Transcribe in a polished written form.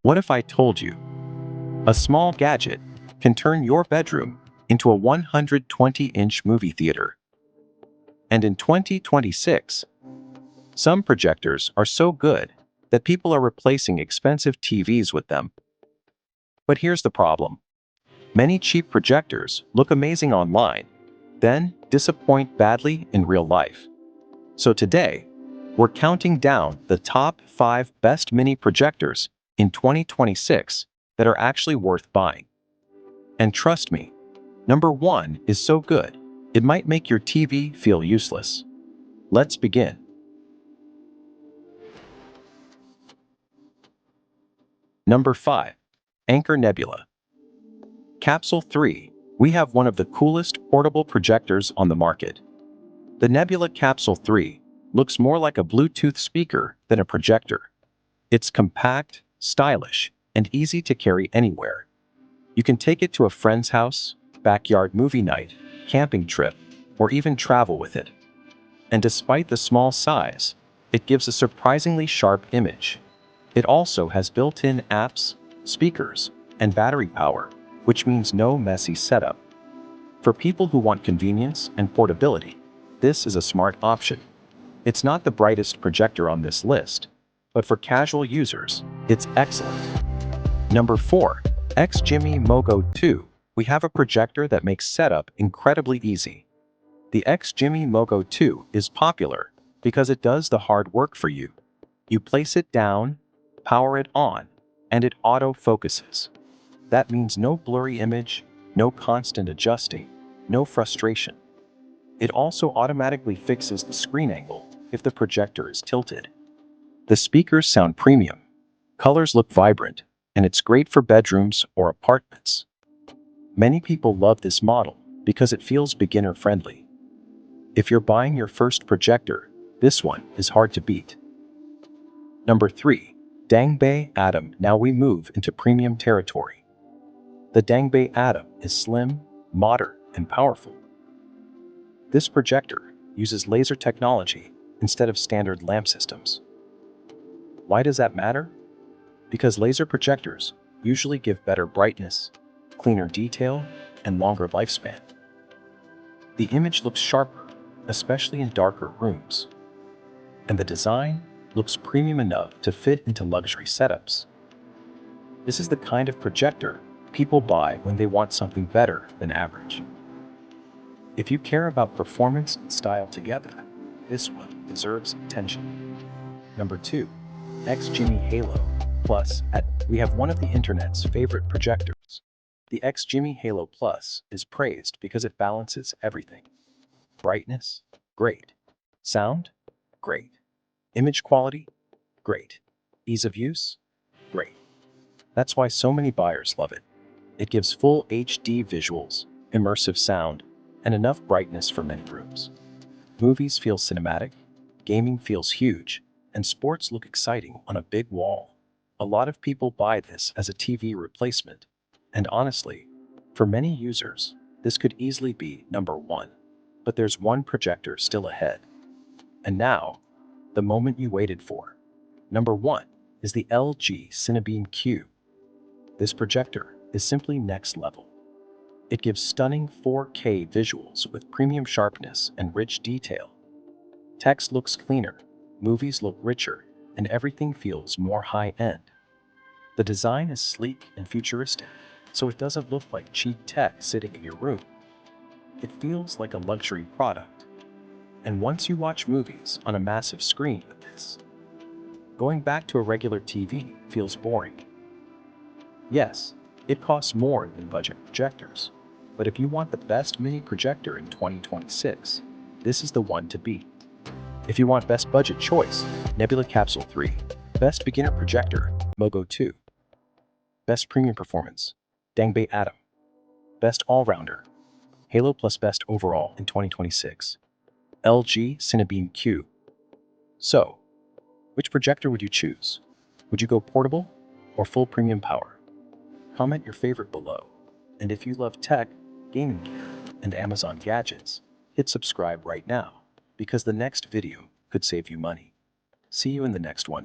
What if I told you a small gadget can turn your bedroom into a 120-inch movie theater? And in 2026, some projectors are so good that people are replacing expensive TVs with them. But here's the problem. Many cheap projectors look amazing online, then disappoint badly in real life. So today, we're counting down the top 5 best mini projectors in 2026 that are actually worth buying. And trust me, number 1 is so good, it might make your TV feel useless. Let's begin. Number 5. Anker Nebula. Capsule 3. We have one of the coolest portable projectors on the market. The Nebula Capsule 3 looks more like a Bluetooth speaker than a projector. It's compact, stylish, and easy to carry anywhere. You can take it to a friend's house, backyard movie night, camping trip, or even travel with it. And despite the small size, it gives a surprisingly sharp image. It also has built-in apps, speakers, and battery power, which means no messy setup. For people who want convenience and portability, this is a smart option. It's not the brightest projector on this list, but for casual users, it's excellent. Number 4. XGIMI MoGo 2. We have a projector that makes setup incredibly easy. The XGIMI MoGo 2 is popular because it does the hard work for you. You place it down, power it on, and it auto-focuses. That means no blurry image, no constant adjusting, no frustration. It also automatically fixes the screen angle if the projector is tilted. The speakers sound premium, colors look vibrant, and it's great for bedrooms or apartments. Many people love this model because it feels beginner-friendly. If you're buying your first projector, this one is hard to beat. Number 3. Dangbei Atom. Now we move into premium territory. The Dangbei Atom is slim, modern, and powerful. This projector uses laser technology instead of standard lamp systems. Why does that matter? Because laser projectors usually give better brightness, cleaner detail, and longer lifespan. The image looks sharper, especially in darker rooms. And the design looks premium enough to fit into luxury setups. This is the kind of projector people buy when they want something better than average. If you care about performance and style together, this one deserves attention. Number 2. XGIMI Halo Plus. We have one of the internet's favorite projectors. The XGIMI Halo Plus is praised because it balances everything. Brightness? Great. Sound? Great. Image quality? Great. Ease of use? Great. That's why so many buyers love it. It gives full HD visuals, immersive sound, and enough brightness for many rooms. Movies feel cinematic, gaming feels huge, and sports look exciting on a big wall. A lot of people buy this as a TV replacement, and honestly, for many users, this could easily be number 1. But there's one projector still ahead. And now, the moment you waited for. Number 1 is the LG CineBeam Q. This projector is simply next level. It gives stunning 4K visuals with premium sharpness and rich detail. Text looks cleaner, movies look richer, and everything feels more high-end. The design is sleek and futuristic, so it doesn't look like cheap tech sitting in your room. It feels like a luxury product. And once you watch movies on a massive screen with this, going back to a regular TV feels boring. Yes, it costs more than budget projectors, but if you want the best mini projector in 2026, this is the one to beat. If you want best budget choice, Nebula Capsule 3. Best beginner projector, MoGo 2. Best premium performance, Dangbei Atom. Best all-rounder, Halo plus best overall in 2026, LG CineBeam Q. So, which projector would you choose? Would you go portable or full premium power? Comment your favorite below. And if you love tech, gaming gear, and Amazon gadgets, hit subscribe right now, because the next video could save you money. See you in the next one.